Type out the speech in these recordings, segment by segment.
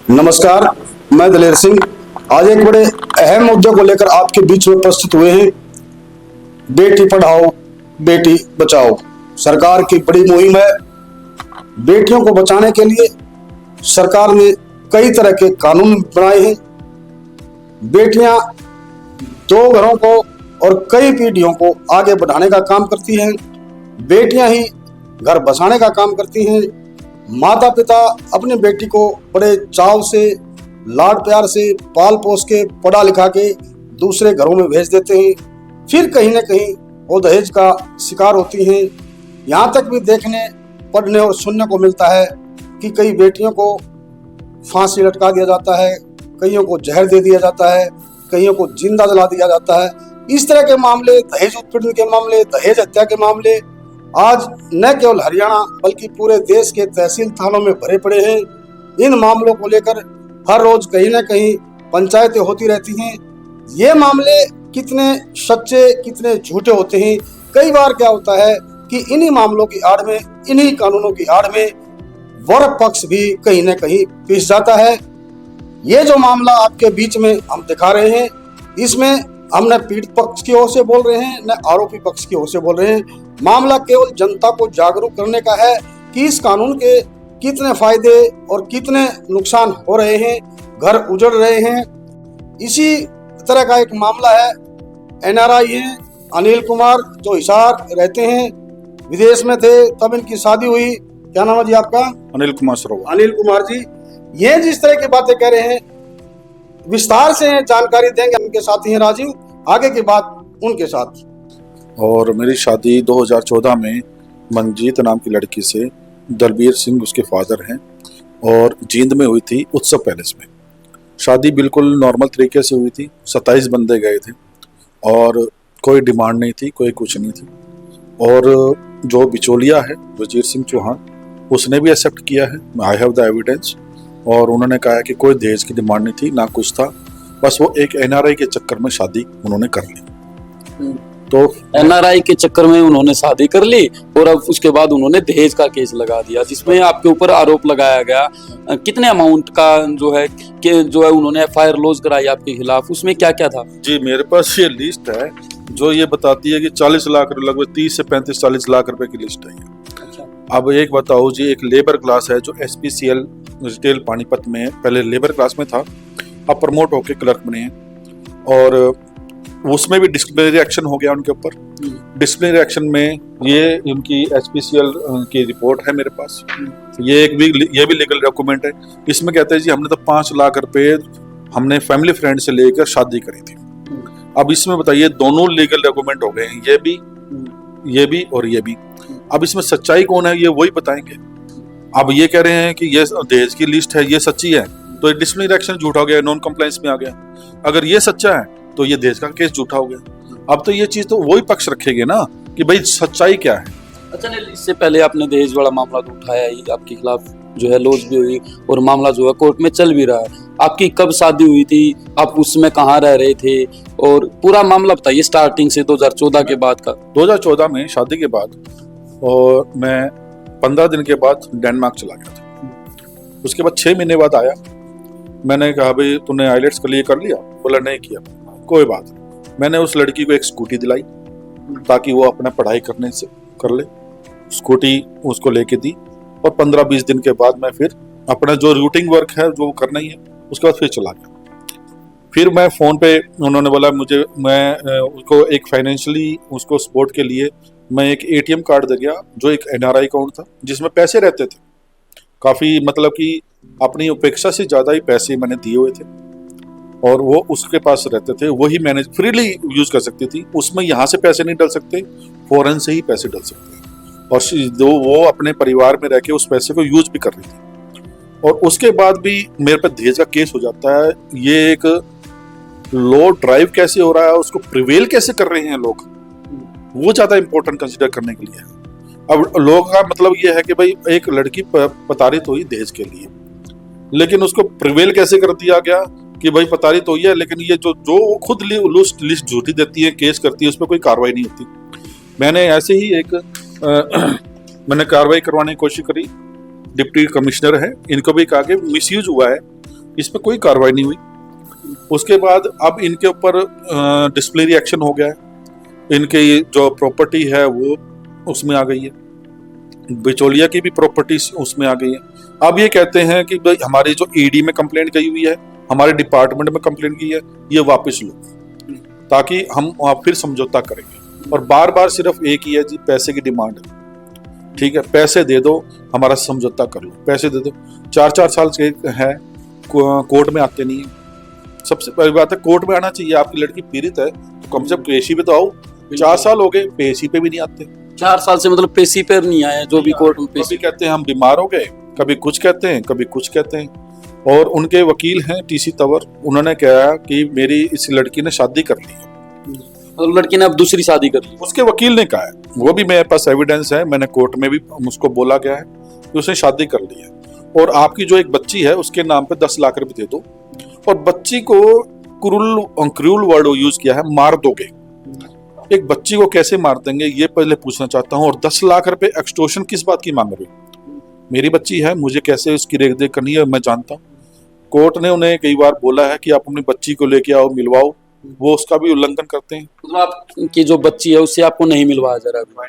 नमस्कार, मैं दलेर सिंह आज एक बड़े अहम मुद्दे को लेकर आपके बीच में प्रस्तुत हुए हैं। बेटी पढ़ाओ बेटी बचाओ सरकार की बड़ी मुहिम है। बेटियों को बचाने के लिए सरकार ने कई तरह के कानून बनाए हैं। बेटियां दो घरों को और कई पीढ़ियों को आगे बढ़ाने का काम करती हैं। बेटियां ही घर बसाने का काम करती हैं। माता पिता अपनी बेटी को बड़े चाव से, लाड प्यार से पाल पोस के, पढ़ा लिखा के दूसरे घरों में भेज देते हैं। फिर कहीं ना कहीं वो दहेज का शिकार होती हैं। यहाँ तक भी देखने, पढ़ने और सुनने को मिलता है कि कई बेटियों को फांसी लटका दिया जाता है, कईयों को जहर दे दिया जाता है, कईयों को जिंदा जला दिया जाता है। इस तरह के मामले, दहेज उत्पीड़न के मामले, दहेज हत्या के मामले आज न केवल हरियाणा बल्कि पूरे देश के तहसील थानों में भरे पड़े हैं। इन मामलों को लेकर हर रोज कहीं ना कहीं पंचायतें होती रहती हैं। ये मामले कितने सच्चे कितने झूठे होते हैं। कई बार क्या होता है कि इन्हीं मामलों की आड़ में, इन्हीं कानूनों की आड़ में वर पक्ष भी कहीं ना कहीं पिस जाता है। ये जो मामला आपके बीच में हम दिखा रहे हैं, इसमें हम न पीड़ित पक्ष की ओर से बोल रहे हैं न आरोपी पक्ष की ओर से बोल रहे हैं। मामला केवल जनता को जागरूक करने का है कि इस कानून के कितने फायदे और कितने नुकसान हो रहे हैं, घर उजड़ रहे हैं। इसी तरह का एक मामला है, एनआरआई हैं अनिल कुमार, जो हिसार रहते हैं, विदेश में थे तब इनकी शादी हुई। क्या नाम है जी आपका? अनिल कुमार सरोवर। अनिल कुमार जी, ये जिस तरह की बातें कह रहे हैं विस्तार से जानकारी देंगे। उनके साथी हैं राजीव, आगे की बात उनके साथ। और मेरी शादी 2014 में मंजीत नाम की लड़की से, दलबीर सिंह उसके फादर हैं, और जींद में हुई थी उत्सव पैलेस में। शादी बिल्कुल नॉर्मल तरीके से हुई थी। 27 बंदे गए थे और कोई डिमांड नहीं थी, कोई कुछ नहीं थी। और जो बिचौलिया है वजीर सिंह चौहान, उसने भी एक्सेप्ट किया है, आई हैव द एविडेंस। और उन्होंने कहा है कि कोई दहेज की डिमांड नहीं थी, ना कुछ था, बस वो एक एनआरआई के चक्कर में शादी उन्होंने कर ली। तो एनआरआई के चक्कर में उन्होंने शादी कर ली और अब उसके बाद उन्होंने दहेज का केस लगा दिया, जिसमें आपके ऊपर आरोप लगाया गया। कितने अमाउंट का जो है उन्होंने एफआईआर लॉन्च कराई आपके खिलाफ, उसमें क्या क्या था? जी, मेरे पास ये लिस्ट है जो ये बताती है कि 40 लाख, लगभग 30 से 35-40 लाख रुपए की लिस्ट है। अच्छा। अब एक बताओ जी, एक लेबर क्लास है जो एसपीसीएल रिटेल पानीपत में है, पहले लेबर क्लास में था, अब प्रमोट होकर क्लर्क बने हैं। और उसमें भी डिसिप्लिनरी एक्शन हो गया उनके ऊपर। डिसिप्लिनरी एक्शन में ये उनकी एसपीसीएल की रिपोर्ट है मेरे पास। ये भी लीगल डॉक्यूमेंट है। इसमें कहते हैं जी हमने तो 5 लाख रुपए हमने फैमिली फ्रेंड से लेकर शादी करी थी। अब इसमें बताइए, दोनों लीगल डॉक्यूमेंट हो गए हैं, ये भी और ये भी। अब इसमें सच्चाई कौन है, ये वही बताएंगे। अब ये कह रहे हैं कि ये दहेज की लिस्ट है, ये सच्ची है, तो ये डिसिप्लिनरी एक्शन झूठा हो गया, नॉन कंप्लायंस में आ गया। अगर ये सच्चा है तो ये दहेज का केस झूठा हो गया। अब तो ये चीज तो वही पक्ष रखेंगे ना कि भाई सच्चाई क्या है। अच्छा, नहीं, इससे पहले आपने दहेज वाला मामला तो उठाया ही, आपके खिलाफ जो है लॉन्च भी हुई और मामला जो है कोर्ट में चल भी रहा है। आपकी कब शादी हुई थी, आप उसमें कहाँ रह रहे थे, और पूरा मामला बताइए स्टार्टिंग से 2014 के बाद का। 2014 में शादी के बाद, और मैं 15 दिन के बाद डेनमार्क चला गया था। उसके बाद 6 महीने बाद आया। मैंने कहा भाई तूने आइलेट्स के लिए कर लिया? बोला नहीं किया। कोई बात नहीं। मैंने उस लड़की को एक स्कूटी दिलाई ताकि वो अपना पढ़ाई करने से कर ले। स्कूटी उसको लेके दी और 15-20 दिन के बाद मैं फिर अपना जो रूटिंग वर्क है जो करना ही है, उसके बाद फिर चला गया। फिर मैं फ़ोन पे, उन्होंने बोला मैं उसको एक फाइनेंशियली उसको सपोर्ट के लिए मैं एक एटीएम कार्ड दे गया जो एक एनआरआई अकाउंट था जिसमें पैसे रहते थे काफ़ी, मतलब कि अपनी अपेक्षा से ज़्यादा ही पैसे मैंने दिए हुए थे, और वो उसके पास रहते थे, वही मैंने फ्रीली यूज़ कर सकती थी। उसमें यहाँ से पैसे नहीं डल सकते, फॉरेन से ही पैसे डल सकते हैं। और वो अपने परिवार में रह के उस पैसे को यूज भी कर रही थी। और उसके बाद भी मेरे पे दहेज का केस हो जाता है। ये एक लॉ ड्राइव कैसे हो रहा है, उसको प्रिवेल कैसे कर रहे हैं लोग, वो ज़्यादा इंपॉर्टेंट कंसिडर करने के लिए है। अब लोगों का मतलब ये है कि भाई एक लड़की प्रताड़ित हुई दहेज के लिए, लेकिन उसको प्रिवेल कैसे कर दिया गया कि भाई प्रताड़ित हुई है, लेकिन ये जो खुद लिस्ट झूठी देती है, केस करती है, उस पर कोई कार्रवाई नहीं होती। मैंने ऐसे ही मैंने कार्रवाई करवाने की कोशिश करी। डिप्टी कमिश्नर है, इनको भी कहा कि मिसयूज हुआ है, इस पे कोई कार्रवाई नहीं हुई। उसके बाद अब इनके ऊपर डिसिप्लिनरी एक्शन हो गया है। इनके ये जो प्रॉपर्टी है वो उसमें आ गई है, बिचौलिया की भी प्रॉपर्टी उसमें आ गई है। अब ये कहते हैं कि भाई हमारी जो ईडी में कंप्लेंट की हुई है, हमारे डिपार्टमेंट में कंप्लेंट की है, ये वापस लो, ताकि हम वहाँ फिर समझौता करेंगे। और बार बार सिर्फ एक ही है जी, पैसे की डिमांड है। ठीक है, पैसे दे दो, हमारा समझौता कर लो, पैसे दे दो। 4-4 साल से है, कोर्ट में आते नहीं है। सबसे पहली बात है, कोर्ट में आना चाहिए। आपकी लड़की पीड़ित है तो कम से कम पेशी पे तो आओ। 4 साल हो गए, पेशी पे भी नहीं आते। 4 साल से मतलब पेशी पर नहीं आए, जो भी कोर्ट में कभी पेशी। कहते हैं हम बीमार हो गए, कभी कुछ कहते हैं, कभी कुछ कहते हैं। और उनके वकील हैं टीसी तंवर, उन्होंने कहा कि मेरी इस लड़की ने शादी कर ली है। मतलब लड़की ने अब दूसरी शादी कर ली। उसके वकील ने कहा है, वो भी मेरे पास एविडेंस है, मैंने कोर्ट में भी उसको बोला गया है कि उसने शादी कर ली है। और आपकी जो एक बच्ची है उसके नाम पे 10 लाख रुपए दे दो। और बच्ची को क्रूल वर्ड यूज किया है, मार दोगे। एक बच्ची को कैसे मार देंगे ये पहले पूछना चाहता हूँ। और 10 लाख रुपए एक्सटॉर्शन किस बात की मांग रहे हो? मेरी बच्ची है, मुझे कैसे उसकी रेख देख करनी है मैं जानता हूँ। कोर्ट ने उन्हें कई बार बोला है कि आप अपनी बच्ची को लेके आओ, मिलवाओ, वो उसका भी उल्लंघन करते हैं। मतलब आपकी जो बच्ची है उससे आपको नहीं मिलवाया जा रहा है,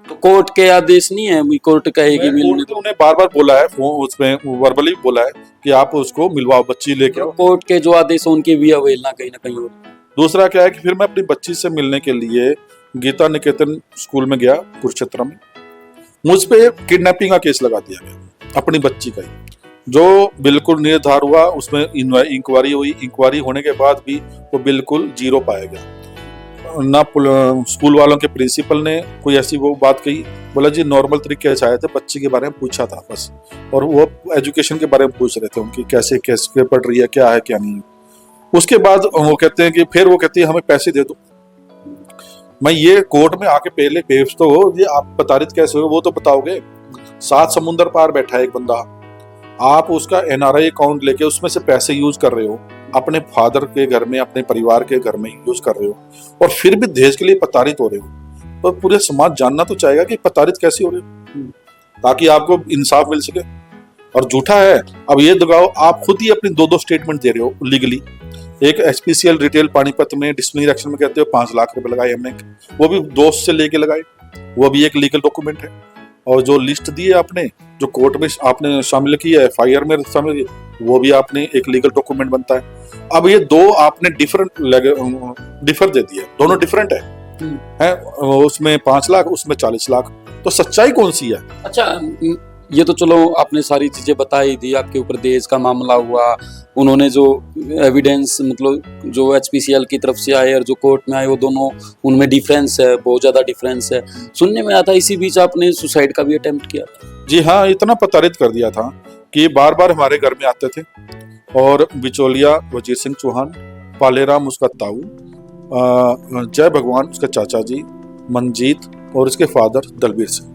तो कोर्ट के आदेश नहीं है, कोर्ट कहेगी मिलने तो उन्हें बार बार बोला है, उसमें वर्बली बोला है कि आप उसको मिलवाओ, बच्ची लेके आओ। कोर्ट के जो आदेश है उनकी भी अवहेलना कहीं ना कहीं हो रही है। दूसरा क्या है कि फिर मैं अपनी बच्ची से मिलने के लिए गीता निकेतन स्कूल में गया कुरुक्षेत्र में। मुझ पे किडनैपिंग का केस लगा दिया गया अपनी बच्ची का ही, जो बिल्कुल निर्धार हुआ। उसमें इंक्वायरी हुई, इंक्वायरी होने के बाद भी वो बिल्कुल जीरो पाया गया। ना स्कूल वालों के प्रिंसिपल ने कोई ऐसी वो बात कही, बोला जी नॉर्मल तरीके से आए थे, बच्ची के बारे में पूछा था बस, और वो एजुकेशन के बारे में पूछ रहे थे उनकी, कैसे कैसे पढ़ रही है, क्या है क्या नहीं है। उसके बाद वो कहते हैं कि फिर वो कहती है हमें पैसे दे दो। मैं ये कोर्ट में आके पहले पेश तो हो, ये आप प्रताड़ित कैसे हो वो तो बताओगे। 7 समुंदर पार बैठा है एक बंदा, आप उसका एनआरआई अकाउंट लेके उसमें से पैसे यूज कर रहे हो, अपने फादर के घर में, अपने परिवार के घर में यूज कर रहे हो, और फिर भी देश के लिए प्रताड़ित हो रहे हो। तो पूरे समाज जानना तो चाहेगा कि प्रताड़ित कैसे हो रहे हो, ताकि आपको इंसाफ मिल सके। और झूठा है, अब ये दगाओ, आप खुद ही अपनी 2-2 स्टेटमेंट दे रहे हो लीगली। एक एचपीसीएल रिटेल पानीपत में डिसिप्लिनरी एक्शन में कहते हो 5 लाख रुपए लगाए हमने, वो भी दोस्त से लेके लगाए, वो भी एक लीगल डॉक्यूमेंट है। और जो लिस्ट दी है आपने, जो कोर्ट में आपने शामिल की है, एफआईआर में शामिल की, वो भी आपने एक लीगल डॉक्यूमेंट बनता है। अब ये 2 आपने डिफर दे दिए, दोनों डिफरेंट है, उसमें 5 लाख, उसमें 40 लाख। तो सच्चाई कौन सी है? अच्छा, ये तो चलो आपने सारी चीजें बताई दी, आपके ऊपर दहेज का मामला हुआ, उन्होंने जो एविडेंस मतलब जो एचपीसीएल की तरफ से आए और जो कोर्ट में आए वो दोनों, उनमें डिफरेंस है, बहुत ज्यादा डिफरेंस है। सुनने में आता इसी बीच आपने सुसाइड का भी अटेम्प्ट किया था। जी हाँ, इतना प्रताड़ित कर दिया था कि बार बार हमारे घर में आते थे। और बिचौलिया वजीर सिंह चौहान, पालेराम उसका ताऊ, जय भगवान उसका चाचा जी, मनजीत और उसके फादर दलबीर सिंह,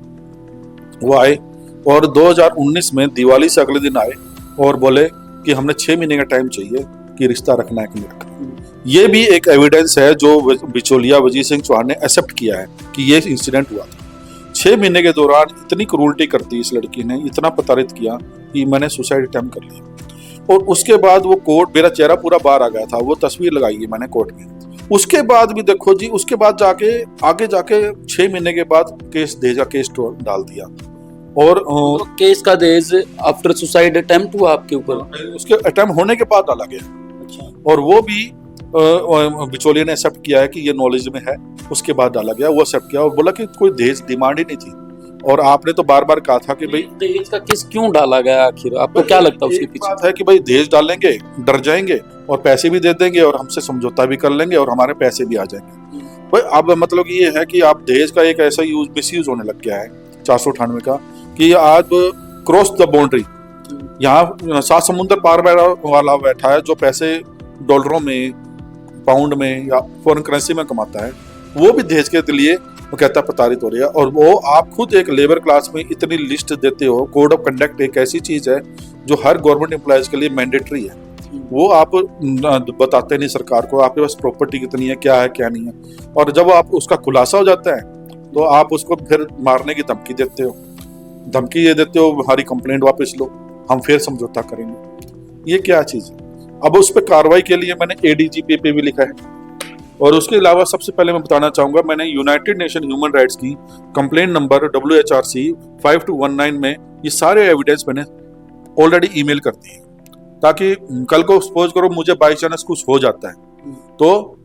वो आए। और 2019 में दिवाली से अगले दिन आए और बोले कि हमने 6 महीने का टाइम चाहिए कि रिश्ता रखना है कि नहीं रखना। ये भी एक एविडेंस है जो बिचौलिया वजीर सिंह चौहान ने एक्सेप्ट किया है कि ये इंसिडेंट हुआ था। 6 महीने के दौरान इतनी क्रूरटी कर दी इस लड़की ने, इतना प्रताड़ित किया कि मैंने सुसाइड अटेम्प्ट कर लिया। और उसके बाद वो कोर्ट, मेरा चेहरा पूरा बाहर आ गया था, वो तस्वीर लगाई है मैंने कोर्ट में। उसके बाद भी देखो जी, उसके बाद जाके आगे जाके 6 महीने के बाद दहेज का केस डाल दिया। और तो केस का दहेज आफ्टर सुसाइड अटेम्प्ट हुआ आपके ऊपर? उसके अटेम्प्ट होने के बाद डाला गया। अच्छा। और वो भी बिचौलिया ने एक्सेप्ट किया है कि ये नॉलेज में है, उसके बाद डाला गया। वो एक्सेप्ट किया और बोला कि कोई दहेज डिमांड ही नहीं थी। और आपने तो बार बार कहा था कि भाई दहेज का केस क्यों डाला गया आखिर, आपको क्या लगता है उसके पीछे? बात है कि भाई दहेज डालेंगे, डर जाएंगे और पैसे भी दे देंगे और हमसे समझौता भी कर लेंगे और हमारे पैसे भी आ जाएंगे। भाई अब मतलब ये है कि आप दहेज का एक ऐसा यूज मिसयूज होने लग गया है 498 का, कि आज क्रॉस द बाउंड्री, यहाँ 7 समुंदर पार वाला बैठा है जो पैसे डॉलरों में, पाउंड में या फॉरेन करेंसी में कमाता है, वो भी दहेज के लिए वो कहता है प्रताड़ित हो रही है। और वो आप खुद एक लेबर क्लास में इतनी लिस्ट देते हो। कोड ऑफ कंडक्ट एक ऐसी चीज है जो हर गवर्नमेंट एम्प्लॉयज के लिए मैंडेटरी है, वो आप बताते नहीं सरकार को, आपके पास प्रॉपर्टी कितनी है, क्या है क्या नहीं है। और जब आप उसका खुलासा हो जाता है तो आप उसको फिर मारने की धमकी देते हो, धमकी ये देते हो हमारी कंप्लेंट वापस लो, हम फिर समझौता करेंगे। ये क्या चीज है। अब उस पर कार्रवाई के लिए मैंने एडीजीपी पे भी लिखा है। और उसके अलावा सबसे पहले मैं बताना चाहूंगा, मैंने यूनाइटेड नेशन ह्यूमन राइट्स की कंप्लेंट नंबर WHRC 5219 में ये सारे एविडेंस मैंने ऑलरेडी ईमेल कर दिए, ताकि कल को सपोज करो मुझे बाई चांस कुछ हो जाता है तो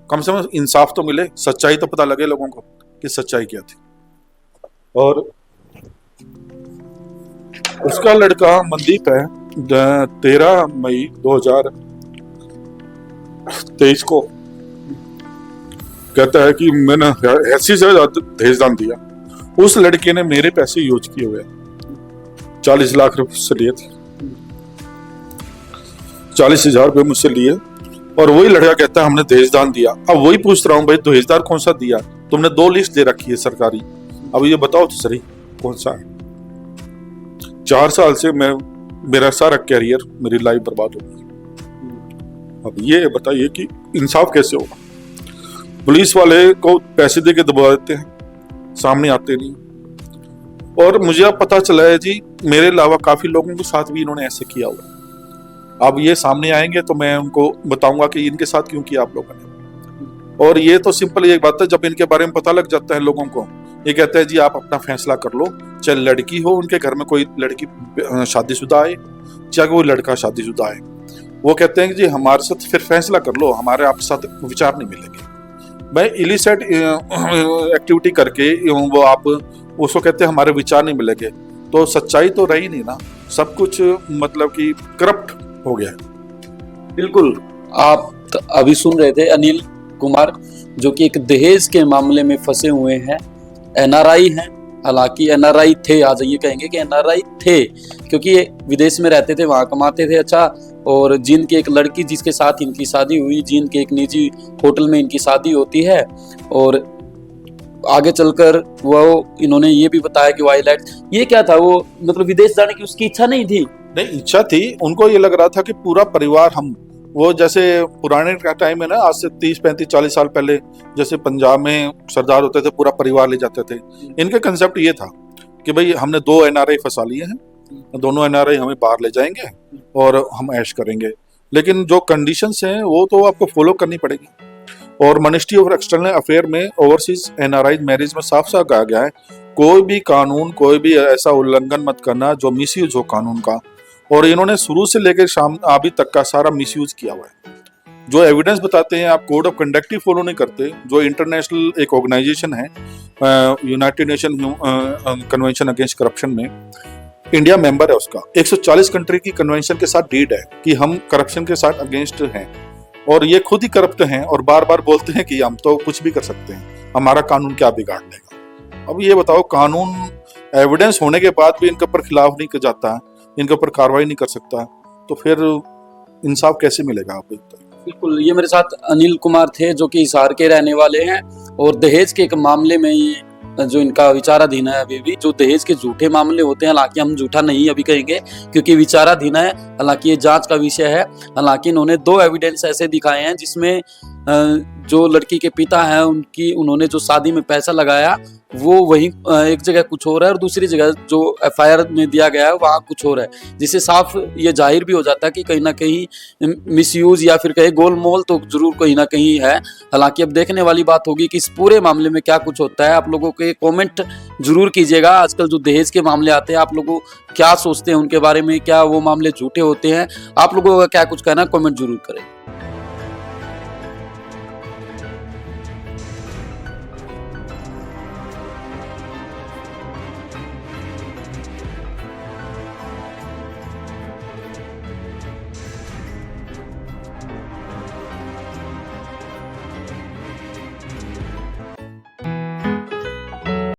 कम से कम इंसाफ तो मिले, सच्चाई तो पता लगे लोगों को कि सच्चाई क्या थी। और उसका लड़का मनदीप है, 13 मई 2023 को कहता है कि मैंने ऐसी से दहेज दान दिया। उस लड़के ने मेरे पैसे यूज किए हुए 40 लाख रुपए से लिए थे, 40,000 रुपये मुझसे लिए, और वही लड़का कहता है हमने दहेज दान दिया। अब वही पूछ रहा हूँ भाई दहेजदार कौन सा दिया? तुमने 2 लिस्ट दे रखी है सरकारी, अब ये बताओ तो सही कौन सा है। 4 साल से मेरा सारा कैरियर, मेरी लाइफ बर्बाद हो गई। अब ये बताइए कि इंसाफ कैसे होगा? पुलिस वाले को पैसे दे के दबा देते हैं, सामने आते नहीं। और मुझे अब पता चला है जी, मेरे अलावा काफी लोगों के साथ भी इन्होंने ऐसे किया हुआ। अब ये सामने आएंगे तो मैं उनको बताऊंगा कि इनके साथ क्यों किया आप लोगों ने। और ये तो सिंपल एक बात है, जब इनके बारे में पता लग जाता है लोगों को, ये कहते हैं जी आप अपना फैसला कर लो, चाहे लड़की हो, उनके घर में कोई लड़की शादीशुदा आए, चाहे कोई लड़का शादीशुदा आए, वो कहते हैं कि जी हमारे साथ फिर फैसला कर लो, हमारे आपके साथ विचार नहीं मिलेंगे। भाई इलिसिट एक्टिविटी करके वो आप उसको कहते हैं हमारे विचार नहीं मिलेंगे, तो सच्चाई तो रही नहीं ना, सब कुछ मतलब कि करप्ट हो गया है। बिल्कुल, आप अभी सुन रहे थे अनिल कुमार, जो कि एक दहेज के मामले में फंसे हुए हैं, NRI हैं। हालांकि NRI थे, आज ये कहेंगे कि NRI थे, क्योंकि ये विदेश में रहते थे, वहाँ कमाते थे अच्छा। और जींद की एक लड़की जिसके साथ इनकी शादी हुई, जींद के एक निजी होटल में इनकी शादी होती है। और आगे चलकर वो इन्होंने ये भी बताया कि वाइल्ड ये क्या था, वो मतलब विदेश जाने की उसकी इच्छा नहीं थी। नहीं, इच्छा थी, उनको ये लग रहा था कि पूरा परिवार हम, वो जैसे पुराने का टाइम है ना, आज से 30, 35, 40 साल पहले जैसे पंजाब में सरदार होते थे, पूरा परिवार ले जाते थे। इनका कंसेप्ट ये था कि भाई हमने 2 NRI फंसा लिए हैं, दोनों NRI हमें बाहर ले जाएंगे और हम ऐश करेंगे। लेकिन जो कंडीशंस हैं वो तो आपको फॉलो करनी पड़ेगी। और मिनिस्ट्री ऑफ एक्सटर्नल अफेयर में ओवरसीज NRI मैरिज में साफ साफ कहा गया है, कोई भी कानून, कोई भी ऐसा उल्लंघन मत करना जो मिसयूज हो कानून का। और इन्होंने शुरू से लेकर शाम अभी तक का सारा मिसयूज किया हुआ है। जो एविडेंस बताते हैं, आप code of conduct he follow नहीं करते, जो इंटरनेशनल एक ऑर्गेनाइजेशन है United nation convention against corruption में, इंडिया मेंबर है उसका, 140 कंट्री की कन्वेंशन के साथ डीड है कि हम करप्शन के साथ अगेंस्ट हैं। और ये खुद ही करप्ट हैं और बार बार बोलते हैं कि हम तो कुछ भी कर सकते हैं, हमारा कानून क्या बिगाड़ देगा। अब ये बताओ, कानून एविडेंस होने के बाद भी इनके ऊपर खिलाफ नहीं जाता, इनके ऊपर कार्रवाई नहीं कर सकता, तो फिर इंसाफ कैसे मिलेगा? आप बिल्कुल, ये मेरे साथ अनिल कुमार थे, जो कि हिसार के रहने वाले हैं। और दहेज के एक मामले में ये जो इनका विचाराधीन है अभी भी, जो दहेज के झूठे मामले होते हैं, हालांकि हम झूठा नहीं अभी कहेंगे क्योंकि विचाराधीन है, हालांकि ये जांच का विषय है। हालांकि इन्होंने 2 एविडेंस ऐसे दिखाए हैं जिसमें जो लड़की के पिता हैं उन्होंने जो शादी में पैसा लगाया वो वहीं एक जगह कुछ हो रहा है और दूसरी जगह जो FIR में दिया गया है वहाँ कुछ हो रहा है, जिससे साफ ये जाहिर भी हो जाता है कि कहीं ना कहीं मिसयूज या फिर कहीं गोलमोल तो जरूर कहीं ना कहीं है। हालांकि अब देखने वाली बात होगी कि इस पूरे मामले में क्या कुछ होता है। आप लोगों के कमेंट जरूर कीजिएगा। आजकल जो दहेज के मामले आते हैं, आप लोगों क्या सोचते हैं उनके बारे में, क्या वो मामले झूठे होते हैं? आप लोगों का क्या कुछ कहना, कमेंट जरूर करें।